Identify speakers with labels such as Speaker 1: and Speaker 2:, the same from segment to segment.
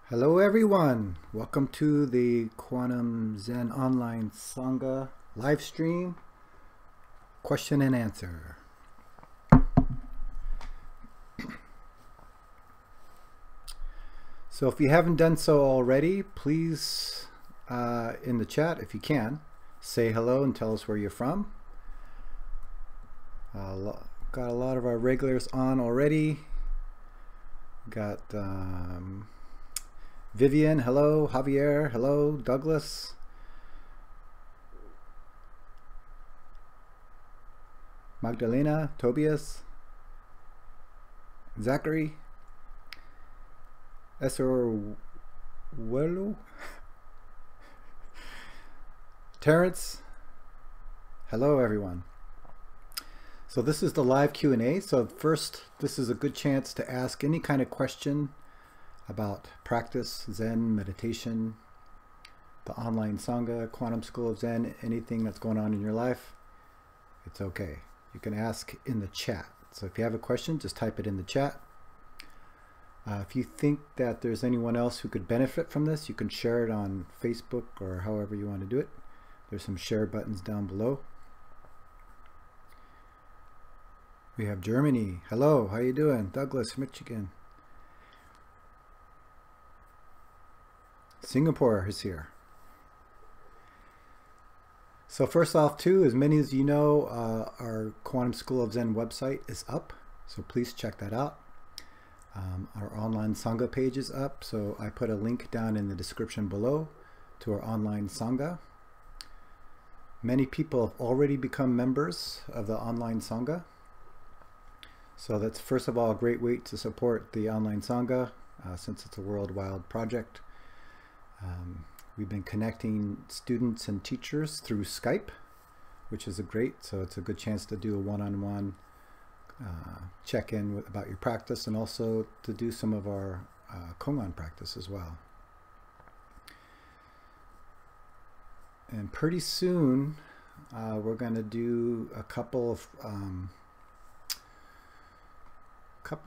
Speaker 1: Hello everyone, welcome to the Quantum Zen Online Sangha live stream question and answer. So if you haven't done so already, please in the chat, if you can, say hello and tell us where you're from. Got a lot of our regulars on already. Got Vivian, hello. Javier, hello. Douglas. Magdalena, Tobias, Zachary, Esor Welu, Terrence, hello everyone. So this is the live Q&A. So first, this is a good chance to ask any kind of question about practice, Zen, meditation, the online Sangha, Quantum School of Zen, anything that's going on in your life. It's okay. You can ask in the chat. So if you have a question, just type it in the chat. If you think that there's anyone else who could benefit from this, you can share it on Facebook or however you want to do it. There's some share buttons down below. We have Germany. Hello, how you doing? Douglas, Michigan. Singapore is here. So first off too, as many as you know, our Quantum School of Zen website is up. So please check that out. Our online Sangha page is up, so I put a link down in the description below to our online Sangha. Many people have already become members of the online Sangha. So that's first of all a great way to support the online Sangha since it's a worldwide project. We've been connecting students and teachers through Skype, which is so it's a good chance to do a one-on-one check-in about your practice, and also to do some of our Kwan practice as well. And pretty soon we're going to do a couple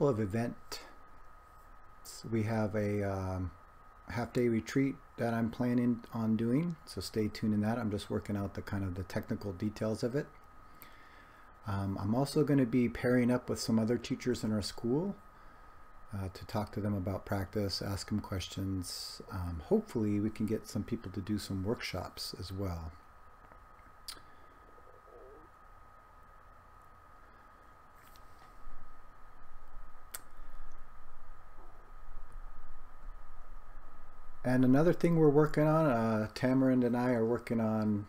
Speaker 1: of events. We have a half-day retreat that I'm planning on doing, so stay tuned in that. I'm just working out the technical details of it. I'm also going to be pairing up with some other teachers in our school to talk to them about practice, ask them questions. Hopefully we can get some people to do some workshops as well. And another thing we're working on, Tamarind and I are working on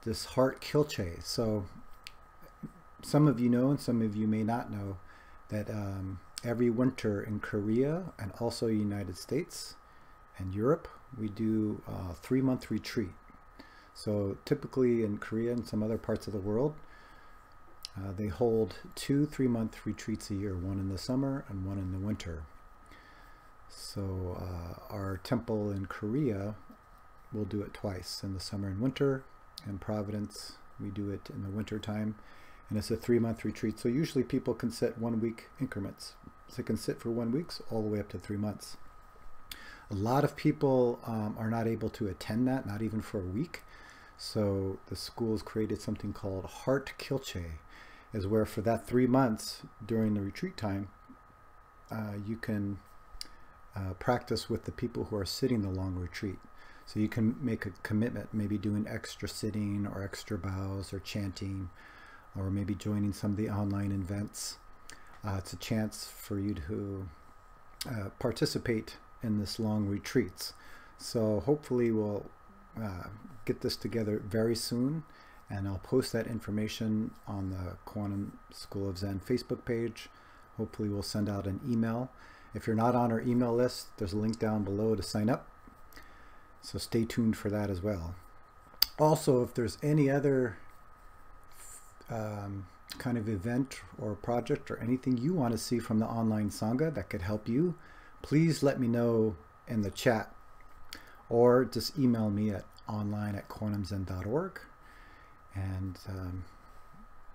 Speaker 1: this heart kilche. So some of you know, and some of you may not know, that every winter in Korea and also United States and Europe, we do a 3-month retreat. So typically in Korea and some other parts of the world, they hold 2 3-month retreats a year, one in the summer and one in the winter. So our temple in Korea will do it twice, in the summer and winter. In Providence, we do it in the winter time. And it's a 3-month retreat. So usually people can sit 1-week increments. So they can sit for 1 week all the way up to 3 months. A lot of people are not able to attend that, not even for a week. So the school's created something called Heart Kilche, is where for that 3 months during the retreat time, you can practice with the people who are sitting the long retreat. So you can make a commitment, maybe doing extra sitting or extra bows or chanting, or maybe joining some of the online events. It's a chance for you to participate in this long retreats. So hopefully we'll get this together very soon, and I'll post that information on the Kwan School of Zen Facebook page. Hopefully we'll send out an email. If you're not on our email list, there's a link down below to sign up. So stay tuned for that as well. Also, if there's any other kind of event or project or anything you want to see from the online Sangha that could help you, please let me know in the chat, or just email me at online@kwanumzen.org. And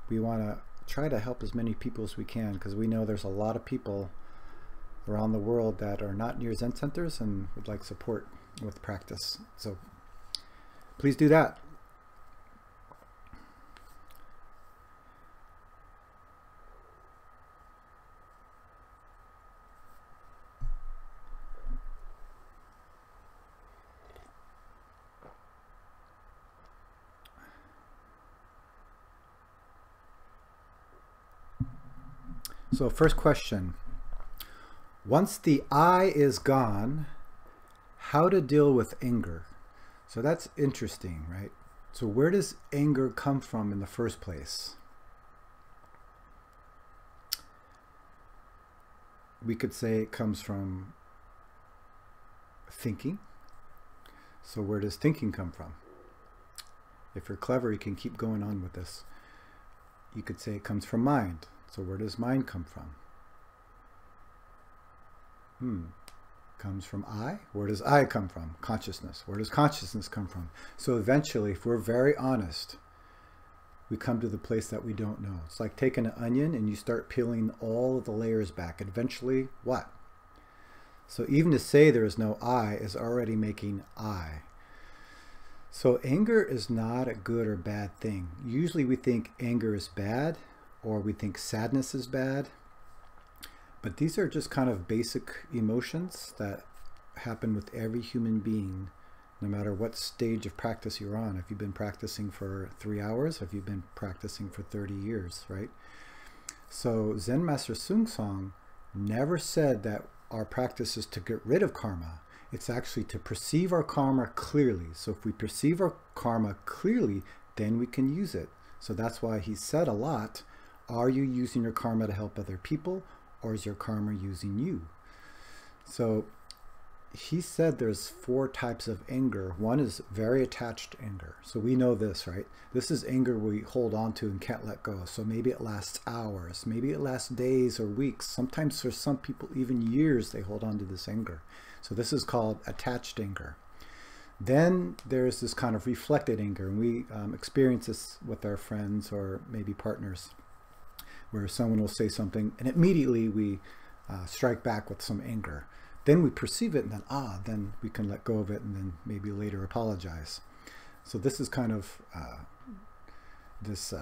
Speaker 1: we want to try to help as many people as we can, because we know there's a lot of people around the world that are not near Zen centers and would like support with practice. So please do that. So first question, once the I is gone, how to deal with anger? So that's interesting, right? So where does anger come from in the first place? We could say it comes from thinking. So where does thinking come from? If you're clever, you can keep going on with this. You could say it comes from mind. So where does mind come from? Comes from I. Where does I come from? Consciousness. Where does consciousness come from? So eventually, if we're very honest, we come to the place that we don't know. It's like taking an onion and you start peeling all of the layers back. And eventually, what? So even to say there is no I is already making I. So anger is not a good or bad thing. Usually we think anger is bad, or we think sadness is bad. But these are just kind of basic emotions that happen with every human being, no matter what stage of practice you're on. If you've been practicing for 3 hours, if you've been practicing for 30 years, right? So Zen Master Sung Song never said that our practice is to get rid of karma. It's actually to perceive our karma clearly. So if we perceive our karma clearly, then we can use it. So that's why he said a lot, are you using your karma to help other people, or is your karma using you? So he said there's 4 types of anger. One is very attached anger. So we know this, right? This is anger we hold on to and can't let go. So maybe it lasts hours, maybe it lasts days or weeks. Sometimes for some people, even years, they hold on to this anger. So this is called attached anger. Then there's this kind of reflected anger, and we experience this with our friends or maybe partners, where someone will say something and immediately we strike back with some anger. Then we perceive it, and then we can let go of it and then maybe later apologize. So this is kind of this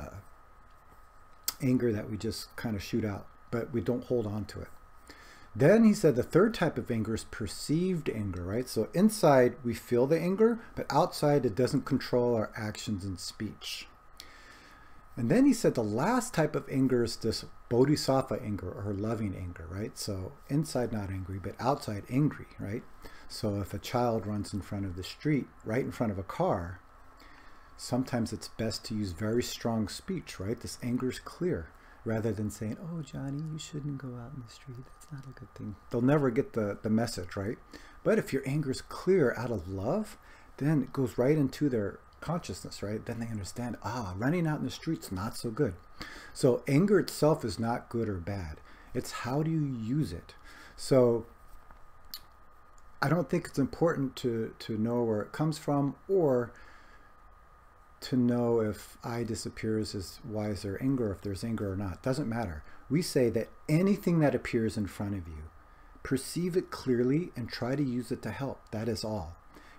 Speaker 1: anger that we just kind of shoot out, but we don't hold on to it. Then he said the 3rd type of anger is perceived anger, right? So inside we feel the anger, but outside it doesn't control our actions and speech. And then he said the last type of anger is this bodhisattva anger, or loving anger, right? So inside not angry, but outside angry, right? So if a child runs in front of the street, right in front of a car, sometimes it's best to use very strong speech, right? This anger is clear, rather than saying, oh, Johnny, you shouldn't go out in the street. That's not a good thing. They'll never get the message, right? But if your anger is clear out of love, then it goes right into their consciousness, right? Then they understand, running out in the street's not so good. So anger itself is not good or bad. It's how do you use it? So I don't think it's important to know where it comes from, or to know if I disappears is why is there anger, if there's anger or not. Doesn't matter. We say that anything that appears in front of you, perceive it clearly and try to use it to help. That is all.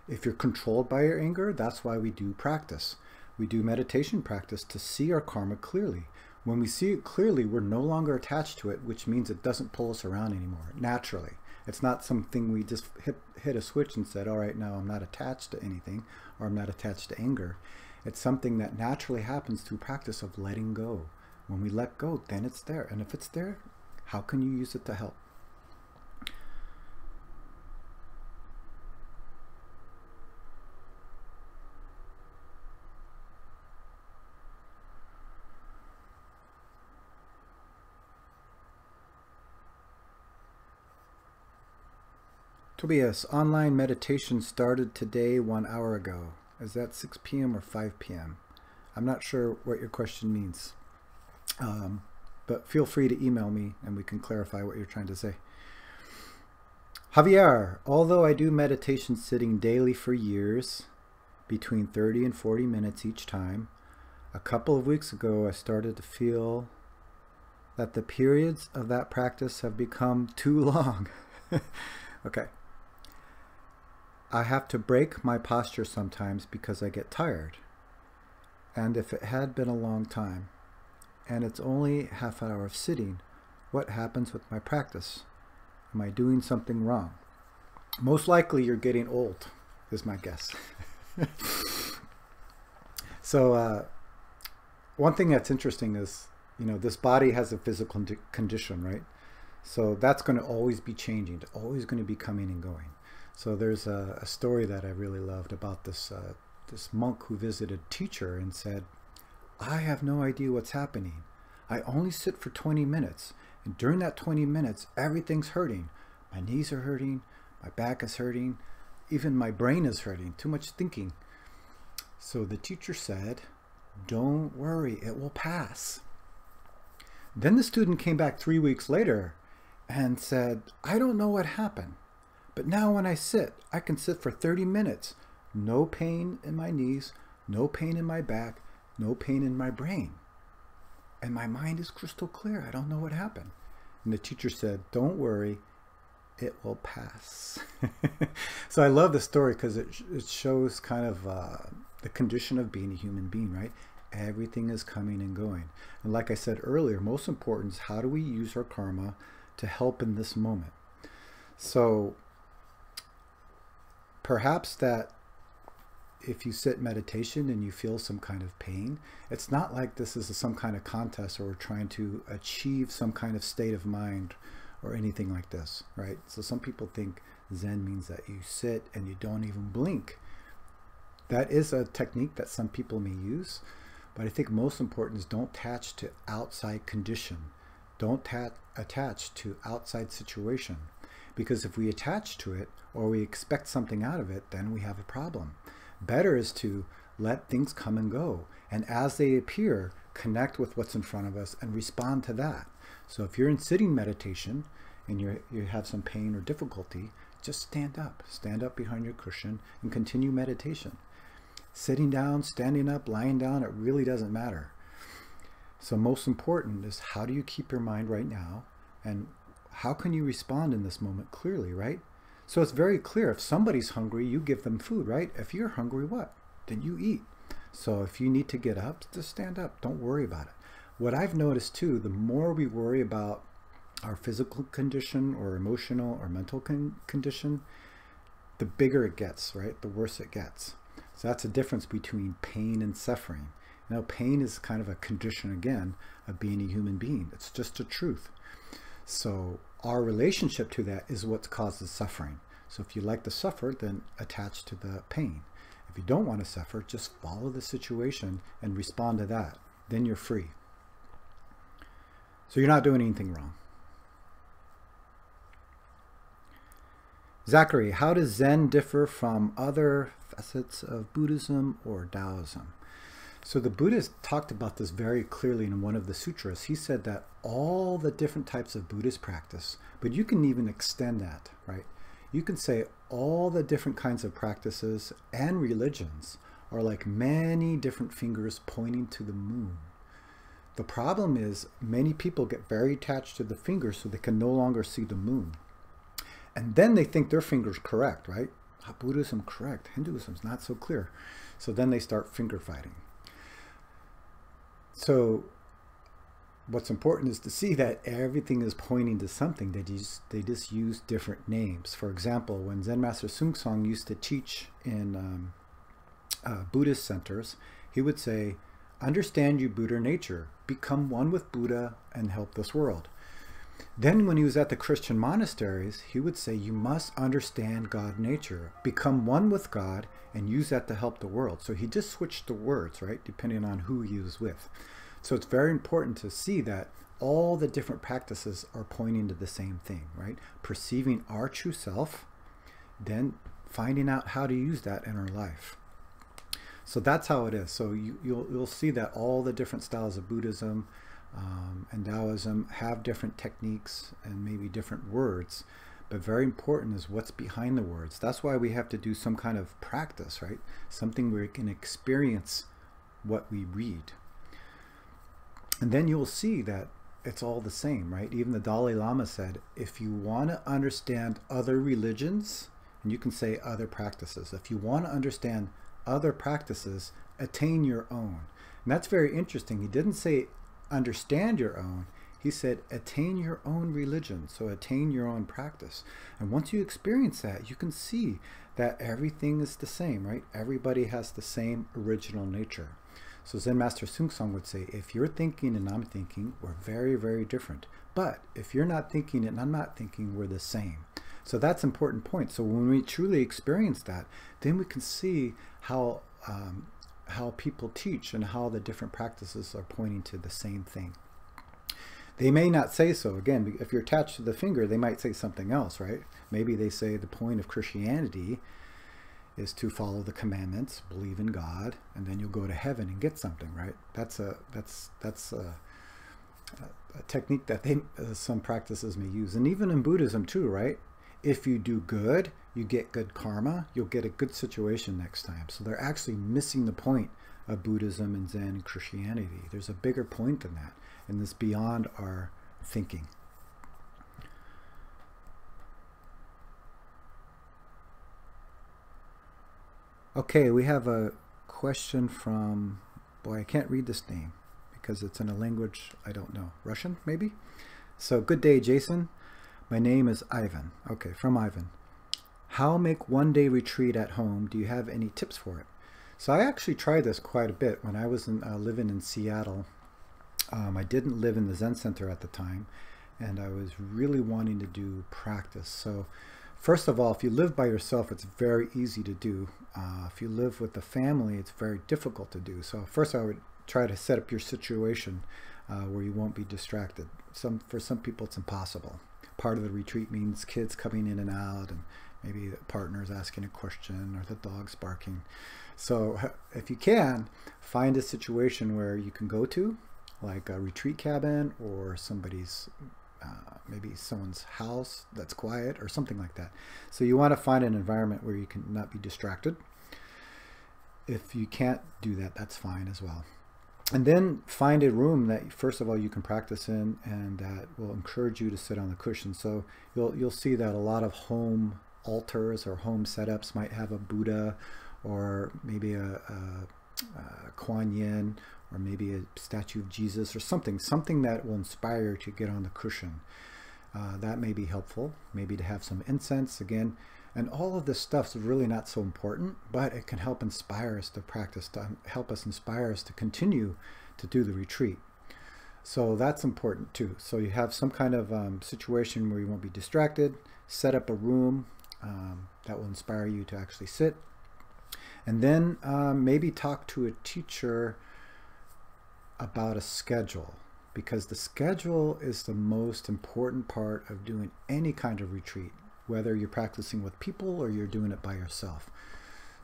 Speaker 1: If you're controlled by your anger, that's why we do practice. We do meditation practice to see our karma clearly. When we see it clearly, we're no longer attached to it, which means it doesn't pull us around anymore, naturally. It's not something we just hit a switch and said, all right, now I'm not attached to anything, or I'm not attached to anger. It's something that naturally happens through practice of letting go. When we let go, then it's there. And if it's there, how can you use it to help? Tobias, online meditation started today 1 hour ago. Is that 6 p.m. or 5 p.m.? I'm not sure what your question means. But feel free to email me and we can clarify what you're trying to say. Javier, although I do meditation sitting daily for years, between 30 and 40 minutes each time, a couple of weeks ago I started to feel that the periods of that practice have become too long. Okay. I have to break my posture sometimes because I get tired. And if it had been a long time, and it's only half an hour of sitting, what happens with my practice? Am I doing something wrong? Most likely you're getting old, is my guess. So one thing that's interesting is, this body has a physical condition, right? So that's going to always be changing. It's always going to be coming and going. So there's a story that I really loved about this monk who visited a teacher and said, I have no idea what's happening. I only sit for 20 minutes. And during that 20 minutes, everything's hurting. My knees are hurting. My back is hurting. Even my brain is hurting. Too much thinking. So the teacher said, don't worry, it will pass. Then the student came back 3 weeks later and said, I don't know what happened. But now when I sit, I can sit for 30 minutes. No pain in my knees, no pain in my back, no pain in my brain. And my mind is crystal clear. I don't know what happened. And the teacher said, don't worry, it will pass. So I love the story because it shows kind of the condition of being a human being, right? Everything is coming and going. And like I said earlier, most important is how do we use our karma to help in this moment? So perhaps that if you sit meditation and you feel some kind of pain, it's not like this is some kind of contest or we're trying to achieve some kind of state of mind or anything like this, right? So some people think Zen means that you sit and you don't even blink. That is a technique that some people may use, but I think most important is don't attach to outside condition. Don't attach to outside situation, because if we attach to it or we expect something out of it, then we have a problem. Better is to let things come and go, and as they appear, connect with what's in front of us and respond to that. So if you're in sitting meditation and you have some pain or difficulty, just stand up behind your cushion and continue meditation. Sitting down, standing up, lying down, it really doesn't matter. So most important is, how do you keep your mind right now, and how can you respond in this moment clearly, right? So it's very clear. If somebody's hungry, you give them food, right? If you're hungry, what? Then you eat. So if you need to get up, just stand up. Don't worry about it. What I've noticed too, the more we worry about our physical condition or emotional or mental condition, the bigger it gets, right? The worse it gets. So that's the difference between pain and suffering. Now, pain is kind of a condition, again, of being a human being. It's just a truth. So our relationship to that is what causes suffering. So if you like to suffer, then attach to the pain. If you don't want to suffer, just follow the situation and respond to that. Then you're free. So you're not doing anything wrong. Zachary, how does Zen differ from other facets of Buddhism or Taoism? So the Buddha talked about this very clearly in one of the sutras. He said that all the different types of Buddhist practice, but you can even extend that, right? You can say all the different kinds of practices and religions are like many different fingers pointing to the moon. The problem is many people get very attached to the fingers so they can no longer see the moon. And then they think their finger's correct, right? Buddhism correct, Hinduism's not so clear. So then they start finger fighting. So what's important is to see that everything is pointing to something. They just use different names. For example, when Zen Master Sung used to teach in Buddhist centers, he would say, understand you Buddha nature, become one with Buddha and help this world. Then when he was at the Christian monasteries, he would say, you must understand God nature, become one with God, and use that to help the world. So he just switched the words, right, depending on who he was with. So it's very important to see that all the different practices are pointing to the same thing, right? Perceiving our true self, then finding out how to use that in our life. So that's how it is. So you'll see that all the different styles of Buddhism and Taoism have different techniques and maybe different words, but very important is what's behind the words. That's why we have to do some kind of practice, right? Something where we can experience what we read. And then you'll see that it's all the same, right? Even the Dalai Lama said, if you want to understand other religions, and you can say other practices, if you want to understand other practices, attain your own. And that's very interesting. He didn't say understand your own. He said attain your own religion, so attain your own practice. And once you experience that, you can see that everything is the same, right? Everybody has the same original nature. So Zen Master Sung would say, if you're thinking and I'm thinking, we're very, very different. But if you're not thinking and I'm not thinking, we're the same. So that's an important point. So when we truly experience that, then we can see how people teach and how the different practices are pointing to the same thing. They may not say so. Again, if you're attached to the finger, they might say something else, right? Maybe they say the point of Christianity is to follow the commandments, believe in God, and then you'll go to heaven and get something, right? That's a technique that some practices may use. And even in Buddhism too, right? If you do good, you get good karma, you'll get a good situation next time. So they're actually missing the point of Buddhism and Zen and Christianity. There's a bigger point than that, and it's beyond our thinking. Okay, we have a question from, boy, I can't read this name because it's in a language I don't know. Russian, maybe? So, good day, Jason. My name is Ivan. Okay, from Ivan. How make one-day retreat at home? Do you have any tips for it? So I actually tried this quite a bit when I was living in Seattle. I didn't live in the Zen Center at the time. and I was really wanting to do practice. So first of all, if you live by yourself, it's very easy to do. If you live with a family, it's very difficult to do. So first I would try to set up your situation where you won't be distracted. For some people, it's impossible. Part of the retreat means kids coming in and out, and maybe the partner's asking a question or the dog's barking. So if you can, find a situation where you can go to, like a retreat cabin or somebody's, maybe someone's house that's quiet or something like that. So you want to find an environment where you can not be distracted. If you can't do that, that's fine as well. And then find a room that, first of all, you can practice in and that will encourage you to sit on the cushion. So you'll see that a lot of home altars or home setups might have a Buddha or maybe a Kwan Yin or maybe a statue of Jesus or something that will inspire you to get on the cushion. That may be helpful, maybe to have some incense again. And all of this stuff is really not so important, but it can help inspire us to practice, to help us inspire us to continue to do the retreat. So that's important too. So you have some kind of situation where you won't be distracted, set up a room that will inspire you to actually sit. And then maybe talk to a teacher about a schedule, because the schedule is the most important part of doing any kind of retreat, whether you're practicing with people or you're doing it by yourself.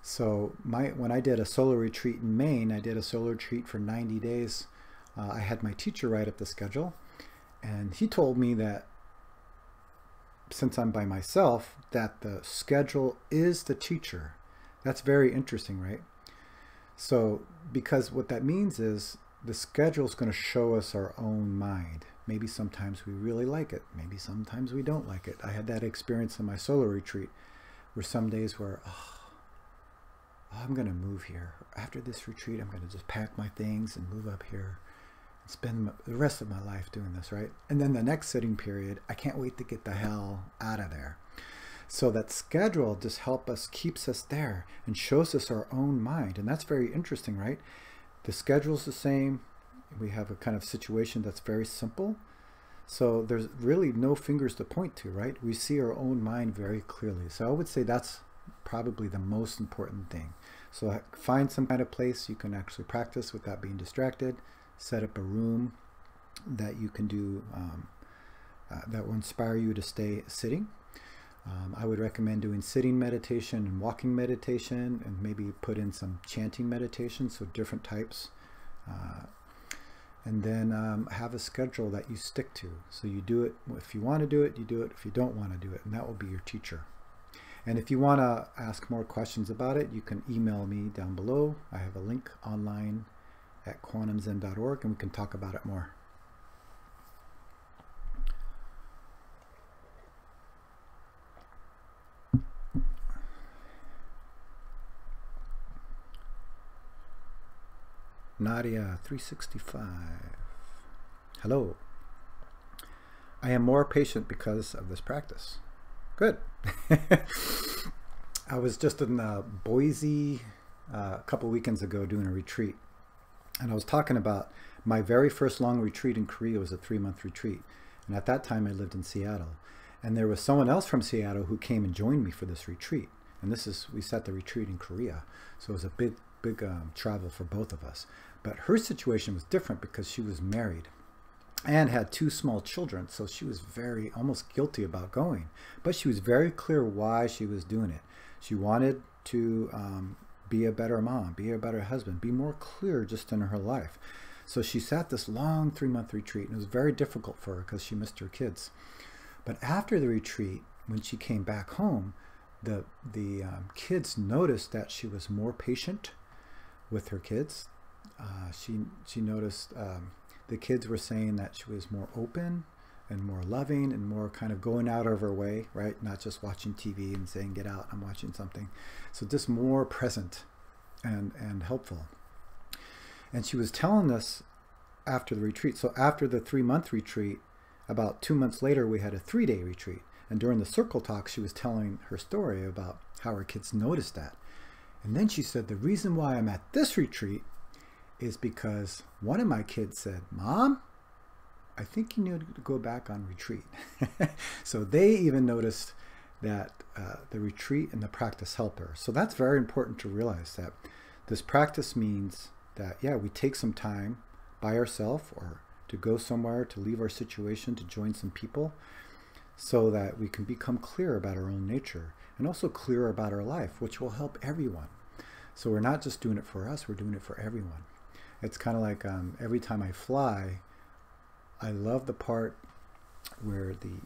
Speaker 1: So when I did a solo retreat in Maine, I did a solo retreat for 90 days. I had my teacher write up the schedule, and he told me that since I'm by myself, that the schedule is the teacher. That's very interesting, right? So, because what that means is the schedule is going to show us our own mind. Maybe sometimes we really like it. Maybe sometimes we don't like it. I had that experience in my solo retreat where some days were, I'm going to move here. After this retreat, I'm going to just pack my things and move up here and spend the rest of my life doing this, right? And then the next sitting period, I can't wait to get the hell out of there. So that schedule just keeps us there and shows us our own mind. And that's very interesting, right? The schedule's the same. We have a kind of situation that's very simple. So there's really no fingers to point to, right? We see our own mind very clearly. So I would say that's probably the most important thing. So find some kind of place you can actually practice without being distracted. Set up a room that you can do, that will inspire you to stay sitting. I would recommend doing sitting meditation and walking meditation, and maybe put in some chanting meditation, so different types. And then have a schedule that you stick to. So you do it, if you want to do it, you do it. If you don't want to do it, and that will be your teacher. And if you want to ask more questions about it, you can email me down below. I have a link online at quantumzen.org, and we can talk about it more. Nadia 365. Hello. I am more patient because of this practice. Good. I was just in Boise a couple weekends ago doing a retreat, and I was talking about my very first long retreat in Korea. Was a 3-month retreat, and at that time I lived in Seattle, and there was someone else from Seattle who came and joined me for this retreat. And we set the retreat in Korea, so it was a big travel for both of us. But her situation was different because she was married and had 2 small children, so she was almost guilty about going. But she was very clear why she was doing it. She wanted to be a better mom, be a better husband, be more clear just in her life. So she sat this long 3-month retreat, and it was very difficult for her because she missed her kids. But after the retreat, when she came back home, the kids noticed that she was more patient with her kids. She noticed the kids were saying that she was more open and more loving and more kind of going out of her way, right? Not just watching TV and saying, get out, I'm watching something. So just more present and helpful. And she was telling us after the retreat. So after the 3-month retreat, about 2 months later, we had a 3-day retreat. And during the circle talk, she was telling her story about how her kids noticed that. And then she said, the reason why I'm at this retreat is because one of my kids said, Mom, I think you need to go back on retreat. So they even noticed that the retreat and the practice help her. So that's very important to realize, that this practice means that, yeah, we take some time by ourselves or to go somewhere, to leave our situation, to join some people, so that we can become clear about our own nature and also clearer about our life, which will help everyone. So we're not just doing it for us, we're doing it for everyone. It's kind of like every time I fly, I love the part where the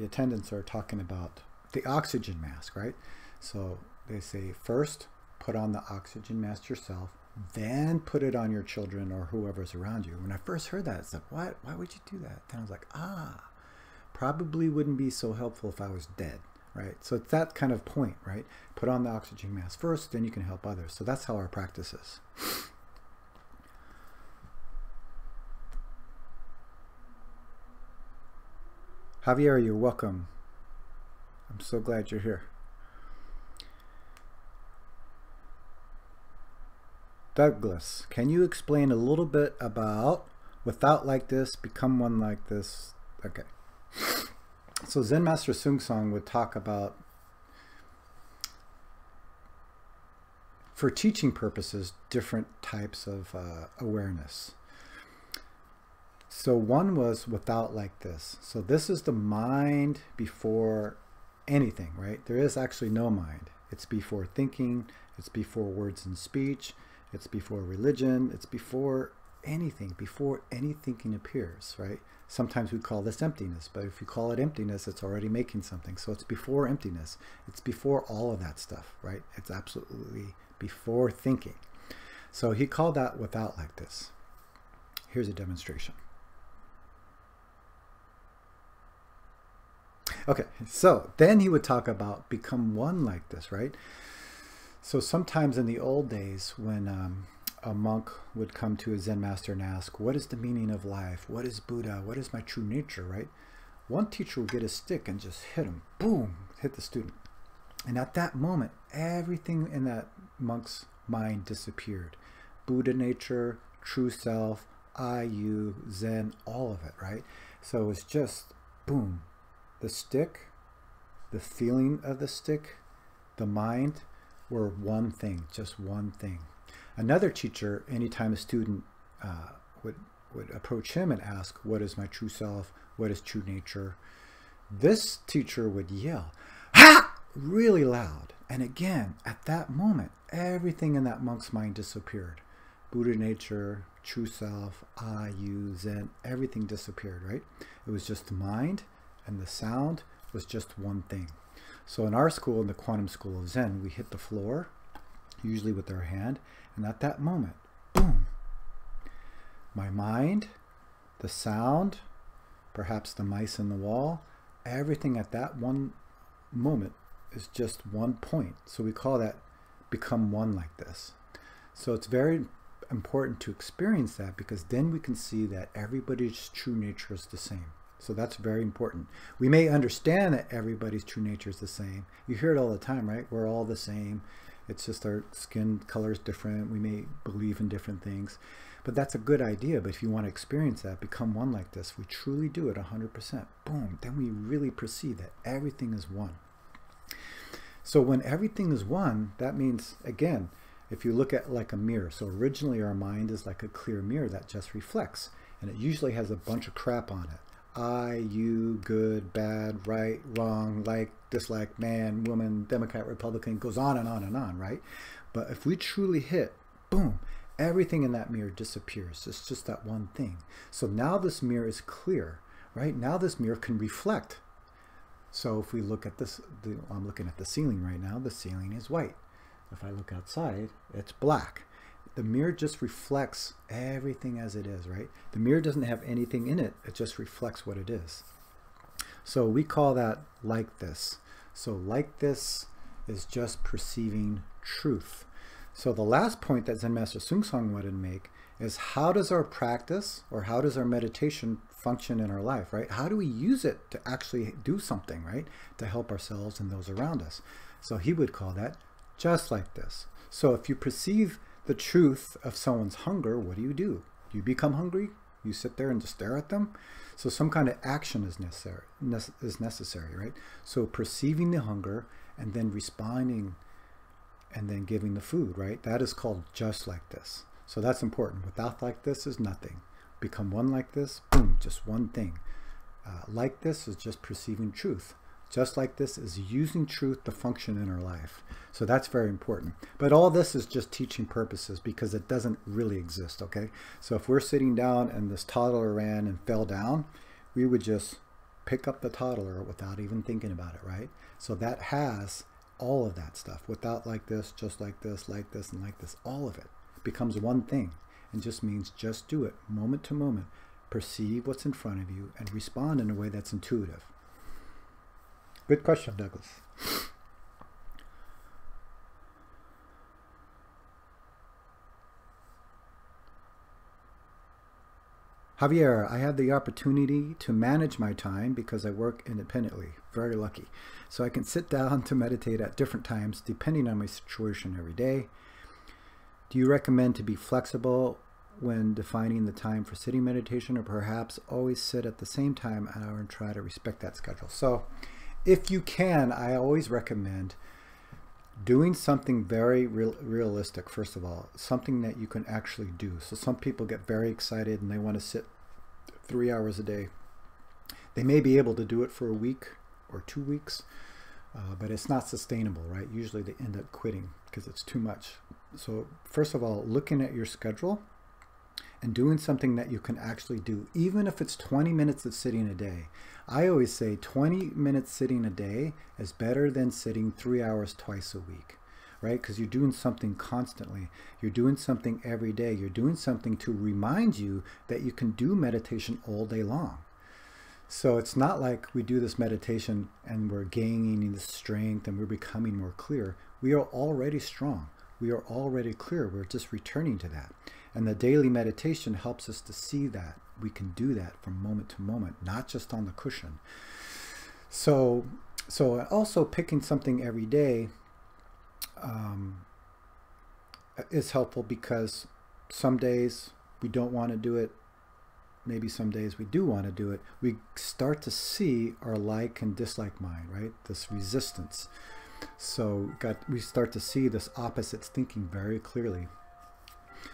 Speaker 1: attendants are talking about the oxygen mask, right? So they say, first, put on the oxygen mask yourself, then put it on your children or whoever's around you. When I first heard that, it's like, what? Why would you do that? Then I was like, probably wouldn't be so helpful if I was dead, right? So it's that kind of point, right? Put on the oxygen mask first, then you can help others. So that's how our practice is. Javier, you're welcome. I'm so glad you're here. Douglas, can you explain a little bit about without like this, become one like this? Okay. So Zen Master Sung Song would talk about, for teaching purposes, different types of awareness. So one was without like this. So this is the mind before anything, right? There is actually no mind. It's before thinking, it's before words and speech, it's before religion, it's before anything thinking appears, right? Sometimes we call this emptiness, but if you call it emptiness, it's already making something. So it's before emptiness. It's before all of that stuff, right? It's absolutely before thinking. So he called that without like this. Here's a demonstration. Okay, so then he would talk about become one like this, right? So sometimes in the old days when a monk would come to a Zen master and ask, what is the meaning of life? What is Buddha? What is my true nature, right? One teacher would get a stick and just hit him, boom, hit the student. And at that moment, everything in that monk's mind disappeared. Buddha nature, true self, I, you, Zen, all of it, right? So it was just, boom. The stick, the feeling of the stick, the mind were one thing, just one thing. Another teacher, anytime a student would approach him and ask, what is my true self? What is true nature? This teacher would yell, ha! Really loud. And again, at that moment, everything in that monk's mind disappeared. Buddha nature, true self, I, you, Zen, everything disappeared, right? It was just the mind, and the sound was just one thing. So in our school, in the Quantum School of Zen, we hit the floor, usually with our hand, and at that moment, boom, my mind, the sound, perhaps the mice in the wall, everything at that one moment is just one point. So we call that become one like this. So it's very important to experience that, because then we can see that everybody's true nature is the same. So that's very important. We may understand that everybody's true nature is the same. You hear it all the time, right? We're all the same. It's just our skin color is different. We may believe in different things. But that's a good idea. But if you want to experience that, become one like this, we truly do it 100%. Boom. Then we really perceive that everything is one. So when everything is one, that means, again, if you look at like a mirror. So originally our mind is like a clear mirror that just reflects. And it usually has a bunch of crap on it. I, you, good, bad, right, wrong, like, dislike, man, woman, Democrat, Republican, goes on and on and on, right? But if we truly hit, boom, everything in that mirror disappears. It's just that one thing. So now this mirror is clear, right? Now this mirror can reflect. So if we look at this, I'm looking at the ceiling right now, the ceiling is white. If I look outside, it's black. The mirror just reflects everything as it is, right? The mirror doesn't have anything in it. It just reflects what it is. So we call that like this. So like this is just perceiving truth. So the last point that Zen Master Sung Song wanted to make is, how does our practice or how does our meditation function in our life, right? How do we use it to actually do something, right? To help ourselves and those around us. So he would call that just like this. So if you perceive the truth of someone's hunger, what do? You become hungry? You sit there and just stare at them. So some kind of action is necessary, right? So perceiving the hunger and then responding and then giving the food, right? That is called just like this. So that's important. Without like this is nothing. Become one like this, boom, just one thing. Like this is just perceiving truth. Just like this is using truth to function in our life. So that's very important. But all this is just teaching purposes because it doesn't really exist, okay? So if we're sitting down and this toddler ran and fell down, we would just pick up the toddler without even thinking about it, right? So that has all of that stuff. Without like this, just like this, and like this, all of it becomes one thing and just means just do it moment to moment. Perceive what's in front of you and respond in a way that's intuitive. Good question, Douglas. Javier, I have the opportunity to manage my time because I work independently. Very lucky. So I can sit down to meditate at different times depending on my situation every day. Do you recommend to be flexible when defining the time for sitting meditation, or perhaps always sit at the same time an hour and try to respect that schedule? So if you can, I always recommend doing something very realistic, first of all, something that you can actually do. So some people get very excited and they want to sit 3 hours a day. They may be able to do it for a week or 2 weeks, but it's not sustainable, right? Usually they end up quitting because it's too much. So first of all, looking at your schedule and doing something that you can actually do, even if it's 20 minutes of sitting a day. I always say 20 minutes sitting a day is better than sitting 3 hours twice a week, right? Because you're doing something constantly. You're doing something every day. You're doing something to remind you that you can do meditation all day long. So it's not like we do this meditation and we're gaining the strength and we're becoming more clear. We are already strong. We are already clear. We're just returning to that. And the daily meditation helps us to see that we can do that from moment to moment, not just on the cushion. So also picking something every day is helpful because some days we don't want to do it. Maybe some days we do want to do it. We start to see our like and dislike mind, right? This resistance. So we start to see this opposite thinking very clearly.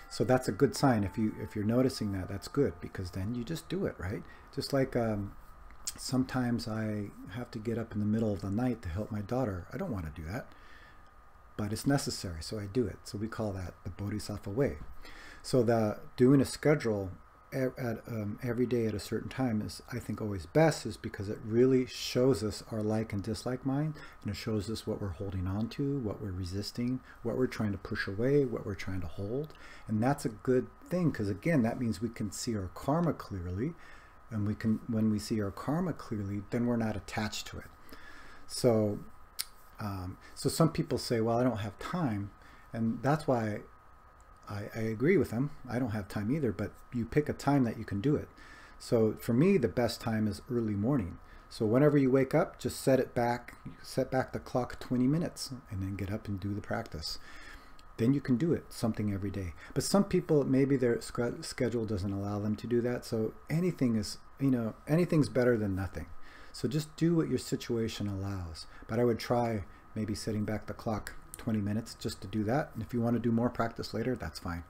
Speaker 1: So that's a good sign. If you're noticing that, that's good, because then you just do it, right? Just like sometimes I have to get up in the middle of the night to help my daughter. I don't want to do that, but it's necessary, so I do it. So we call that the Bodhisattva way. So doing a schedule at every day at a certain time is, I think, always best, is because it really shows us our like and dislike mind, and it shows us what we're holding on to, what we're resisting, what we're trying to push away, what we're trying to hold. And that's a good thing, because again, that means we can see our karma clearly, and when we see our karma clearly, then we're not attached to it. So some people say, well, I don't have time, and that's why I agree with them. I don't have time either, but you pick a time that you can do it. So for me, the best time is early morning. So whenever you wake up, just set back the clock 20 minutes and then get up and do the practice. Then you can do it, something every day. But some people, maybe their schedule doesn't allow them to do that. So anything's better than nothing. So just do what your situation allows. But I would try maybe setting back the clock 20 minutes just to do that. And if you want to do more practice later, that's fine.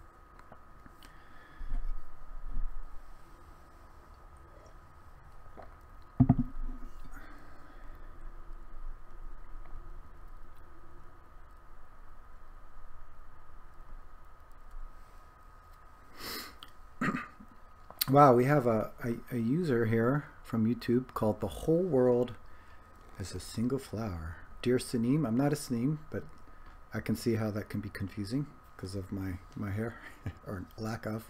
Speaker 1: Wow, we have a user here from YouTube called The Whole World as a Single Flower. Dear Saneem, I'm not a Saneem, but I can see how that can be confusing because of my hair, or lack of.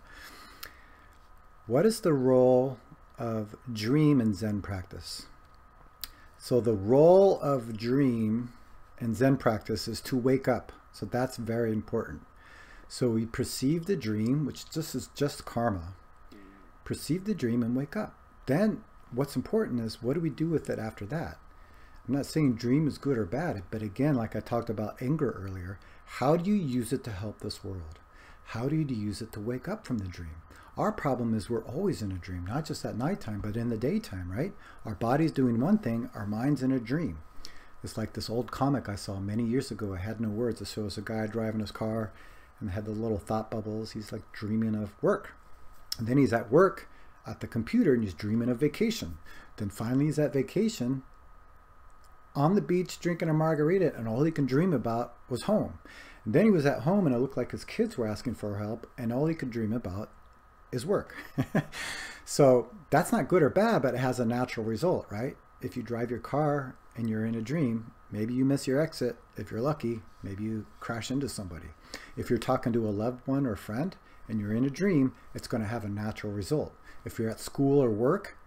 Speaker 1: What is the role of dream in Zen practice? So the role of dream in Zen practice is to wake up. So that's very important. So we perceive the dream, which this is just karma. Perceive the dream and wake up. Then what's important is, what do we do with it after that? I'm not saying dream is good or bad, but again, like I talked about anger earlier, how do you use it to help this world? How do you use it to wake up from the dream? Our problem is we're always in a dream, not just at nighttime, but in the daytime, right? Our body's doing one thing, our mind's in a dream. It's like this old comic I saw many years ago. I had no words. It shows a guy driving his car and had the little thought bubbles. He's like dreaming of work. And then he's at work at the computer and he's dreaming of vacation. Then finally he's at vacation on the beach drinking a margarita, and all he can dream about was home. And then he was at home and it looked like his kids were asking for help, and all he could dream about is work. So that's not good or bad, but it has a natural result, right? If you drive your car and you're in a dream, maybe you miss your exit. If you're lucky, maybe you crash into somebody. If you're talking to a loved one or friend and you're in a dream, it's going to have a natural result. If you're at school or work,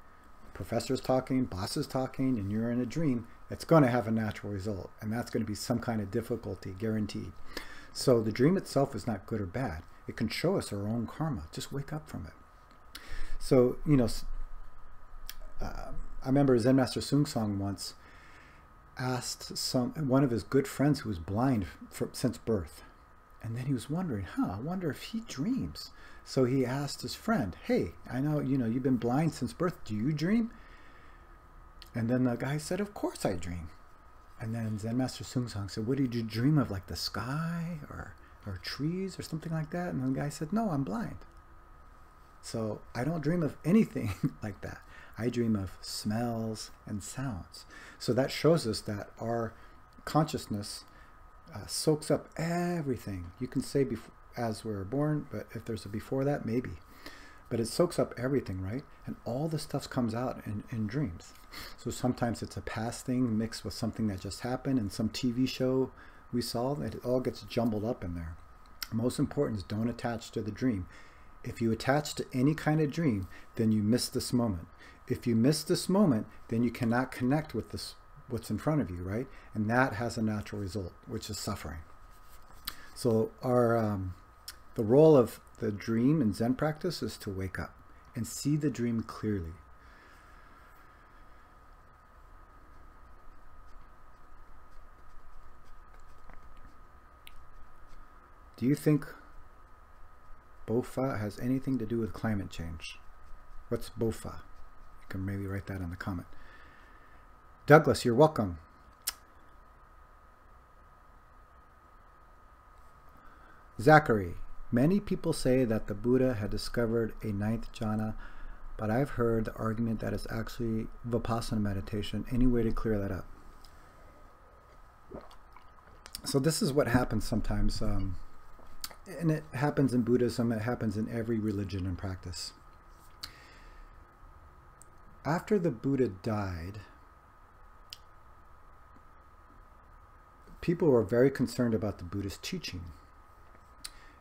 Speaker 1: professor's talking, boss is talking, and you're in a dream, it's going to have a natural result. And that's going to be some kind of difficulty, guaranteed. So the dream itself is not good or bad. It can show us our own karma. Just wake up from it. So, you know, I remember Zen Master Sung Song once asked one of his good friends who was blind since birth. And then he was wondering, I wonder if he dreams. So he asked his friend, hey, I know, you've been blind since birth. Do you dream? And then the guy said, of course I dream. And then Zen Master Sung Song said, what did you dream of, like the sky or trees or something like that? And the guy said, no, I'm blind. So I don't dream of anything like that. I dream of smells and sounds. So that shows us that our consciousness soaks up everything. You can say as we were born, but if there's a before that, maybe. But it soaks up everything, right? And all the stuff comes out in dreams. So sometimes it's a past thing mixed with something that just happened in some TV show we saw. It all gets jumbled up in there. Most important is don't attach to the dream. If you attach to any kind of dream, then you miss this moment. If you miss this moment, then you cannot connect with what's in front of you, right? And that has a natural result, which is suffering. So the role of the dream in Zen practice is to wake up and see the dream clearly. Do you think Bofa has anything to do with climate change? What's Bofa? You can maybe write that in the comment. Douglas, you're welcome. Zachary, many people say that the Buddha had discovered a ninth jhana, but I've heard the argument that it's actually Vipassana meditation. Any way to clear that up? So this is what happens sometimes. And it happens in Buddhism, it happens in every religion and practice. After the Buddha died, people were very concerned about the Buddhist teaching.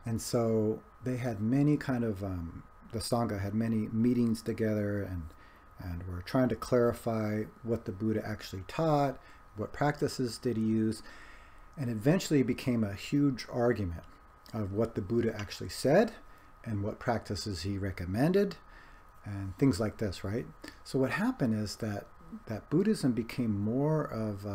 Speaker 1: And so they had many kind of, the Sangha had many meetings together and were trying to clarify what the Buddha actually taught, what practices did he use, and eventually it became a huge argument of what the Buddha actually said and what practices he recommended and things like this, right? So what happened is that Buddhism became more of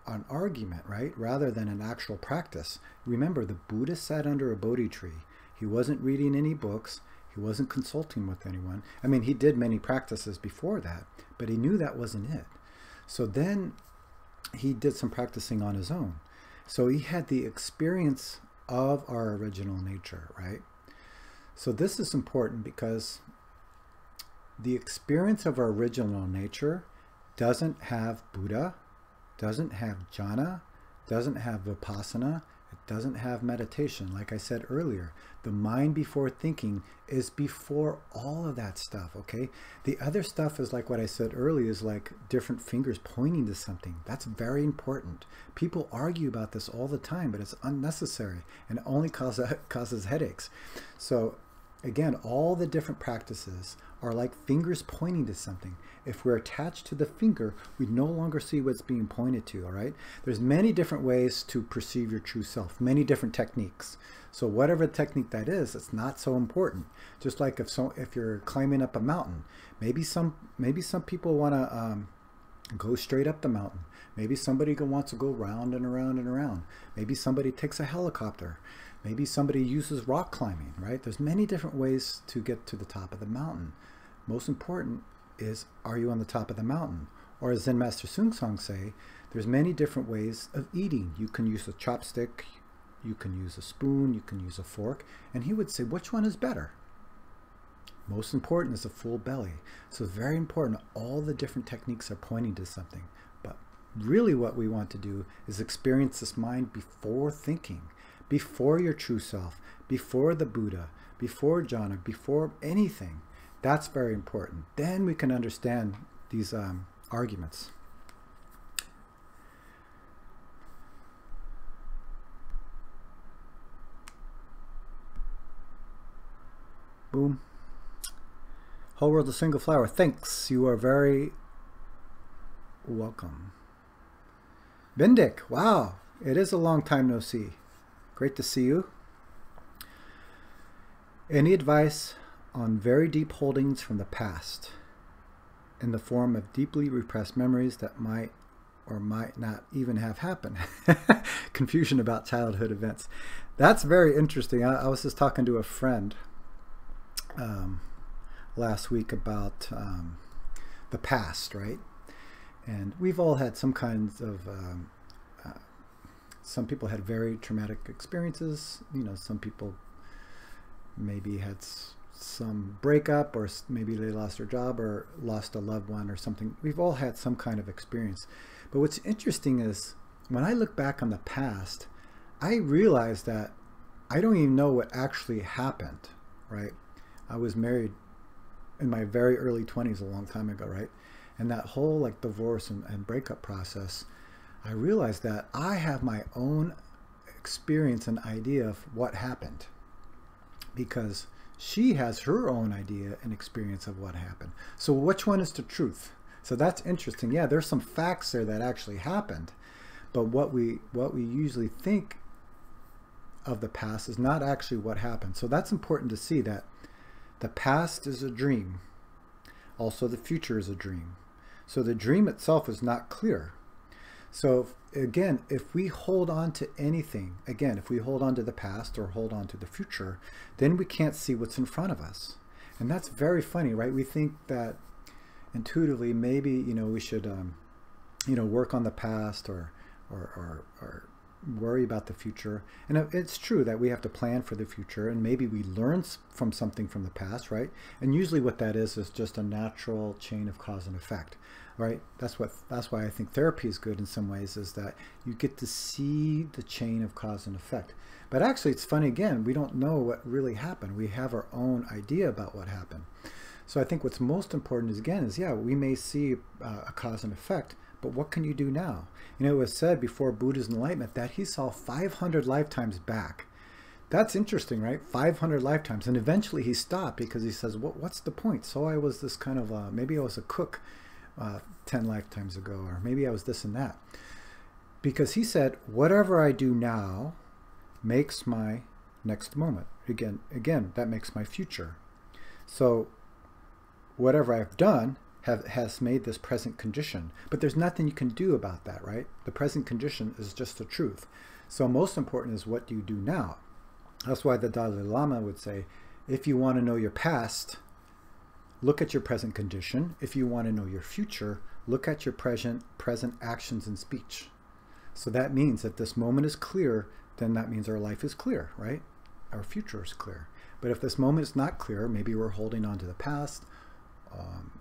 Speaker 1: an argument, right? Rather than an actual practice. Remember, the Buddha sat under a Bodhi tree. He wasn't reading any books. He wasn't consulting with anyone. I mean, he did many practices before that, but he knew that wasn't it. So then he did some practicing on his own. So he had the experience of our original nature, right? So this is important because the experience of our original nature doesn't have Buddha, doesn't have jhana, doesn't have vipassana, it doesn't have meditation. Like I said earlier, the mind before thinking is before all of that stuff, okay? The other stuff is like what I said earlier, is like different fingers pointing to something. That's very important. People argue about this all the time, but it's unnecessary and it only causes headaches. So again, all the different practices are like fingers pointing to something. If we're attached to the finger, we no longer see what's being pointed to, all right? There's many different ways to perceive your true self, many different techniques. So whatever technique that is, it's not so important. Just like if you're climbing up a mountain, maybe some people want to go straight up the mountain. Maybe somebody wants to go round and around and around. Maybe somebody takes a helicopter. Maybe somebody uses rock climbing, right? There's many different ways to get to the top of the mountain. Most important is, are you on the top of the mountain? Or as Zen Master Seung Song say, there's many different ways of eating. You can use a chopstick, you can use a spoon, you can use a fork, and he would say, which one is better? Most important is a full belly. So it's very important. All the different techniques are pointing to something. But really what we want to do is experience this mind before thinking, before your true self, before the Buddha, before jhana, before anything. That's very important. Then we can understand these arguments. Boom. Whole world a single flower. Thanks. You are very welcome. Bindik. Wow. It is a long time no see. Great to see you. Any advice on very deep holdings from the past in the form of deeply repressed memories that might or might not even have happened? Confusion about childhood events. That's very interesting. I was just talking to a friend last week about the past, right? And we've all had some kinds of some people had very traumatic experiences. You know, some people maybe had some breakup, or maybe they lost their job or lost a loved one or something. We've all had some kind of experience. But what's interesting is when I look back on the past, I realize that I don't even know what actually happened, right? I was married in my very early 20s a long time ago, right? And that whole like divorce and breakup process, I realized that I have my own experience and idea of what happened, because she has her own idea and experience of what happened. So which one is the truth? So that's interesting. Yeah, there's some facts there that actually happened, but what we usually think of the past is not actually what happened. So that's important to see, that the past is a dream. Also, the future is a dream. So the dream itself is not clear. So again, if we hold on to anything, again, if we hold on to the past or hold on to the future, then we can't see what's in front of us. And that's very funny, right? We think that intuitively, maybe, you know, we should, you know, work on the past or worry about the future. And it's true that we have to plan for the future, and maybe we learn from something from the past, right? And usually what that is just a natural chain of cause and effect, right? That's why I think therapy is good in some ways, is that you get to see the chain of cause and effect. But actually, it's funny, again, we don't know what really happened. We have our own idea about what happened. So I think what's most important is, again, yeah, we may see a cause and effect, but what can you do now? You know, it was said before Buddha's enlightenment that he saw 500 lifetimes back. That's interesting, right? 500 lifetimes. And eventually he stopped, because he says, what's the point? So I was this kind of, maybe I was a cook 10 lifetimes ago, or maybe I was this and that. Because he said, whatever I do now makes my next moment. Again, that makes my future. So whatever I've done has made this present condition, but there's nothing you can do about that, right? The present condition is just the truth. So most important is, what do you do now? That's why the Dalai Lama would say, if you want to know your past, look at your present condition. If you want to know your future, look at your present actions and speech. So that means that this moment is clear, then that means our life is clear, right? Our future is clear. But if this moment is not clear, maybe we're holding on to the past,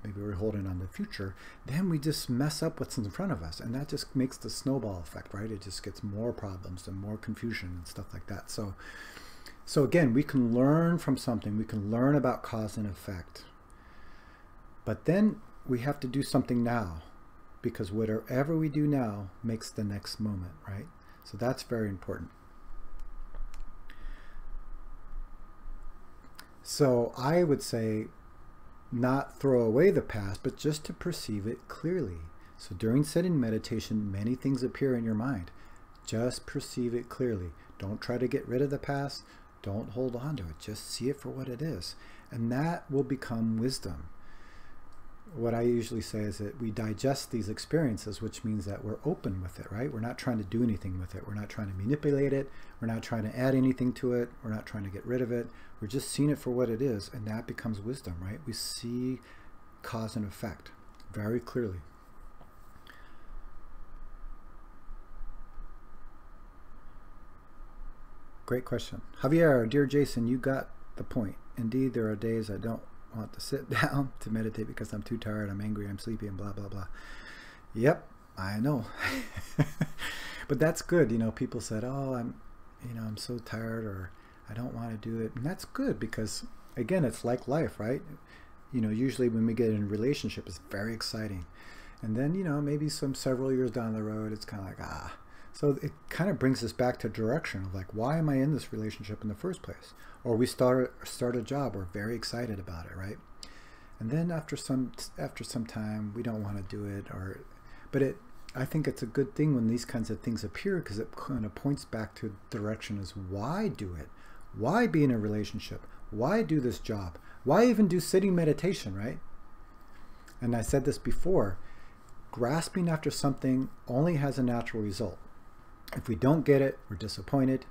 Speaker 1: maybe we're holding on to the future, then we just mess up what's in front of us. And that just makes the snowball effect, right? It just gets more problems and more confusion and stuff like that. So again, we can learn from something. We can learn about cause and effect. But then we have to do something now, because whatever we do now makes the next moment, right? So that's very important. So I would say, not throw away the past, but just to perceive it clearly. So during sitting meditation, many things appear in your mind. Just perceive it clearly. Don't try to get rid of the past. Don't hold on to it. Just see it for what it is. And that will become wisdom. what I usually say is that we digest these experiences, which means that we're open with it, right? We're not trying to do anything with it. We're not trying to manipulate it. We're not trying to add anything to it. We're not trying to get rid of it. We're just seeing it for what it is, and that becomes wisdom, right? We see cause and effect very clearly. Great question. Javier, dear Jason, you got the point. Indeed, there are days I don't want to sit down to meditate because I'm too tired, I'm angry, I'm sleepy, and blah, blah, blah. Yep, I know. But that's good. You know, people said, oh, I'm so tired, or I don't want to do it. And that's good because, again, it's like life, right? You know, usually when we get in a relationship, it's very exciting. And then, you know, maybe several years down the road, it's kind of like, ah. So it kind of brings us back to direction of like, why am I in this relationship in the first place? Or we start a job, we're very excited about it, right? And then after some time, we don't want to do it. But I think it's a good thing when these kinds of things appear, because it kind of points back to direction as why do it? Why be in a relationship? Why do this job? Why even do sitting meditation, right? And I said this before, grasping after something only has a natural result. If we don't get it, we're disappointed.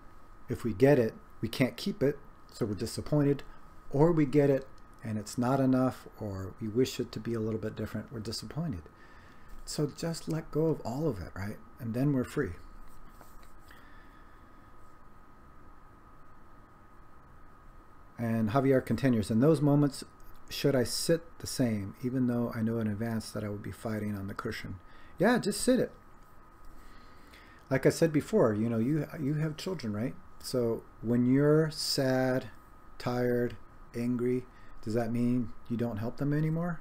Speaker 1: If we get it, we can't keep it, so we're disappointed. Or we get it and it's not enough, or we wish it to be a little bit different, we're disappointed. So just let go of all of it, right? And then we're free. And Javier continues, in those moments, should I sit the same, even though I know in advance that I would be fighting on the cushion? Yeah, just sit it. Like I said before, you know, you have children, right? So when you're sad, tired, angry, does that mean you don't help them anymore?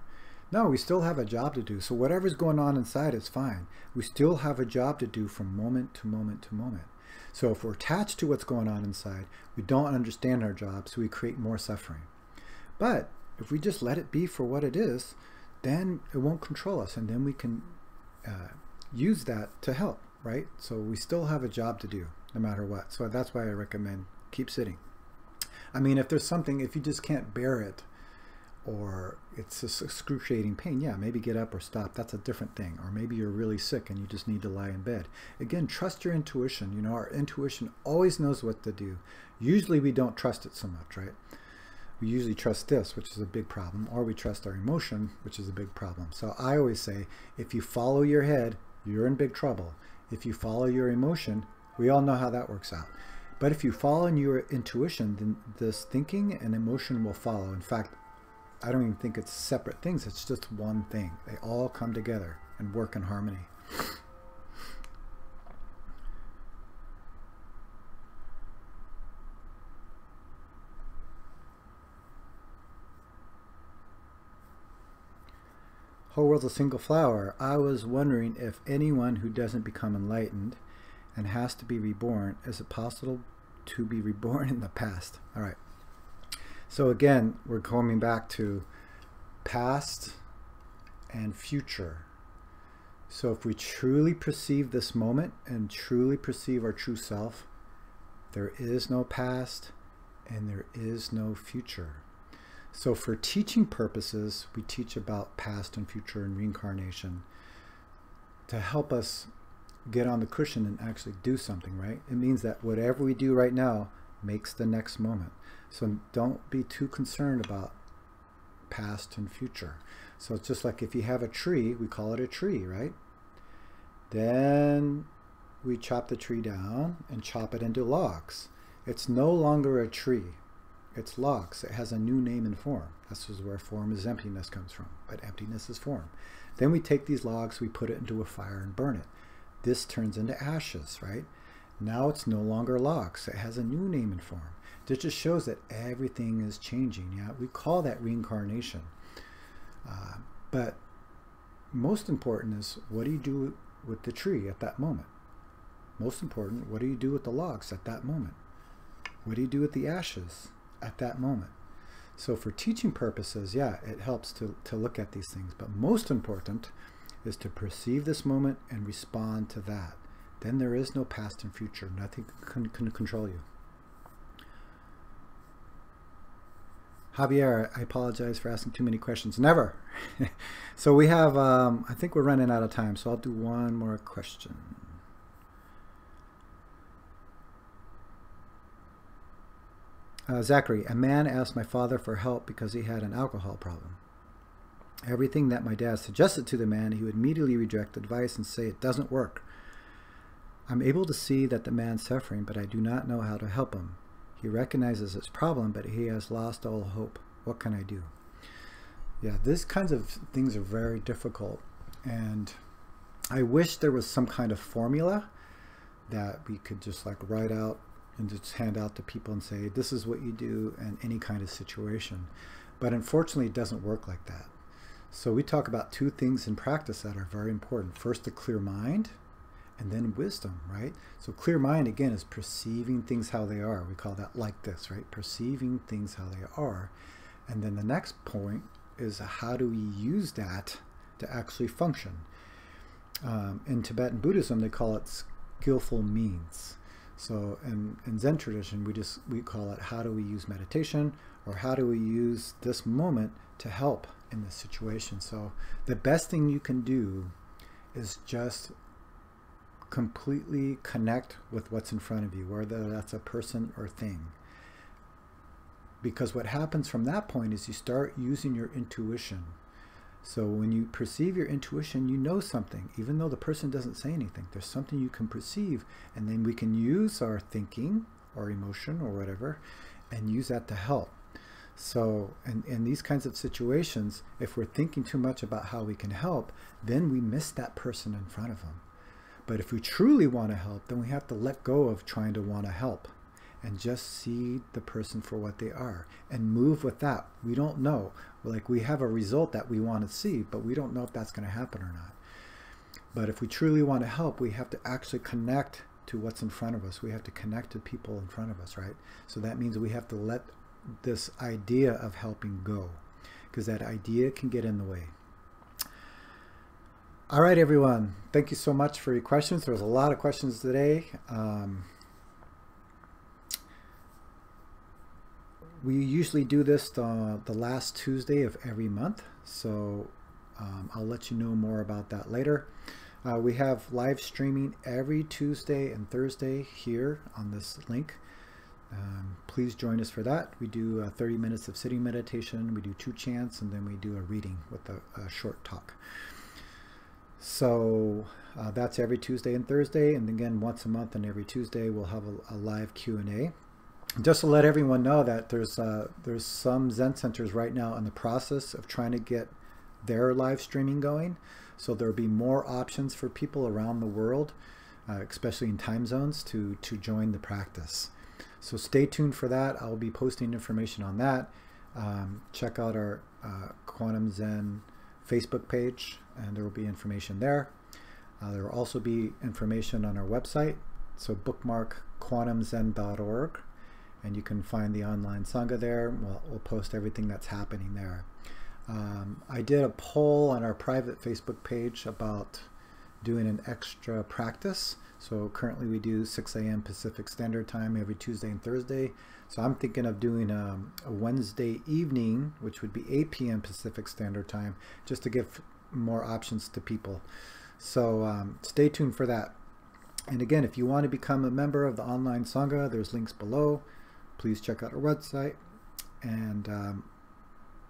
Speaker 1: No, we still have a job to do. So whatever's going on inside is fine. We still have a job to do from moment to moment to moment. So if we're attached to what's going on inside, we don't understand our job, so we create more suffering. But if we just let it be for what it is, then it won't control us, and then we can use that to help, right? So we still have a job to do, no matter what. So that's why I recommend keep sitting. I mean, if there's something, if you just can't bear it, or it's a excruciating pain, yeah, maybe get up or stop. That's a different thing. Or maybe you're really sick and you just need to lie in bed. Again, trust your intuition. You know, our intuition always knows what to do. Usually we don't trust it so much, right? We usually trust this, which is a big problem, or we trust our emotion, which is a big problem. So I always say, if you follow your head, you're in big trouble. If you follow your emotion, we all know how that works out. But if you follow your intuition, then this thinking and emotion will follow. In fact, I don't even think it's separate things. It's just one thing. They all come together and work in harmony. Whole world's a single flower. I was wondering if anyone who doesn't become enlightened and has to be reborn, is it possible to be reborn in the past? All right. So again, we're coming back to past and future. So if we truly perceive this moment and truly perceive our true self, there is no past and there is no future. So for teaching purposes, we teach about past and future and reincarnation to help us get on the cushion and actually do something, right? It means that whatever we do right now makes the next moment. So don't be too concerned about past and future. So it's just like if you have a tree, we call it a tree, right? Then we chop the tree down and chop it into logs. It's no longer a tree. It's logs. It has a new name and form. This is where form is emptiness comes from, but emptiness is form. Then we take these logs, we put it into a fire and burn it. This turns into ashes, right? Now it's no longer logs. It has a new name and form. It just shows that everything is changing. Yeah, we call that reincarnation. But most important is, what do you do with the tree at that moment? Most important, what do you do with the logs at that moment? What do you do with the ashes at that moment? So for teaching purposes, yeah, it helps to look at these things. But most important is to perceive this moment and respond to that. Then there is no past and future. Nothing can control you. Javier, I apologize for asking too many questions. Never. So we have, I think we're running out of time, so I'll do one more question. Zachary, a man asked my father for help because he had an alcohol problem. Everything that my dad suggested to the man, he would immediately reject advice and say it doesn't work. I'm able to see that the man's suffering, but I do not know how to help him. He recognizes his problem, but he has lost all hope. What can I do? Yeah, these kinds of things are very difficult. And I wish there was some kind of formula that we could just like write out and just hand out to people and say, this is what you do in any kind of situation. But unfortunately, it doesn't work like that. So we talk about two things in practice that are very important. First, a clear mind, and then wisdom, right? So clear mind, again, is perceiving things how they are. We call that like this, right? Perceiving things how they are. And then the next point is how do we use that to actually function? In Tibetan Buddhism, they call it skillful means. So in Zen tradition, we call it how do we use meditation, or how do we use this moment to help in this situation. So the best thing you can do is just completely connect with what's in front of you, whether that's a person or thing. Because what happens from that point is you start using your intuition. So when you perceive your intuition, you know something, even though the person doesn't say anything. There's something you can perceive, and then we can use our thinking or emotion or whatever and use that to help. So in these kinds of situations, if we're thinking too much about how we can help, then we miss that person in front of them. But if we truly want to help, then we have to let go of trying to want to help and just see the person for what they are and move with that. We don't know. Like, we have a result that we want to see, but we don't know if that's going to happen or not. But if we truly want to help, we have to actually connect to what's in front of us. We have to connect to people in front of us, right? So that means we have to let this idea of helping go, because that idea can get in the way. All right, everyone. Thank you so much for your questions. There was a lot of questions today. We usually do this the last Tuesday of every month, so I'll let you know more about that later. We have live streaming every Tuesday and Thursday here on this link. Please join us for that. We do 30 minutes of sitting meditation, we do 2 chants, and then we do a reading with a short talk. So that's every Tuesday and Thursday, and again, once a month and every Tuesday we'll have a live Q&A. Just to let everyone know that there's some Zen centers right now in the process of trying to get their live streaming going. So there'll be more options for people around the world, especially in time zones, to join the practice. So stay tuned for that. I'll be posting information on that. Check out our Quantum Zen Facebook page, and there will be information there. There will also be information on our website. So bookmark quantumzen.org. And you can find the online Sangha there. We'll post everything that's happening there. I did a poll on our private Facebook page about doing an extra practice. So currently we do 6 a.m. Pacific Standard Time every Tuesday and Thursday. So I'm thinking of doing a Wednesday evening, which would be 8 p.m. Pacific Standard Time, just to give more options to people. So stay tuned for that. And again, if you want to become a member of the online Sangha, there's links below. Please check out our website, and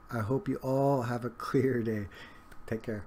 Speaker 1: I hope you all have a clear day. Take care.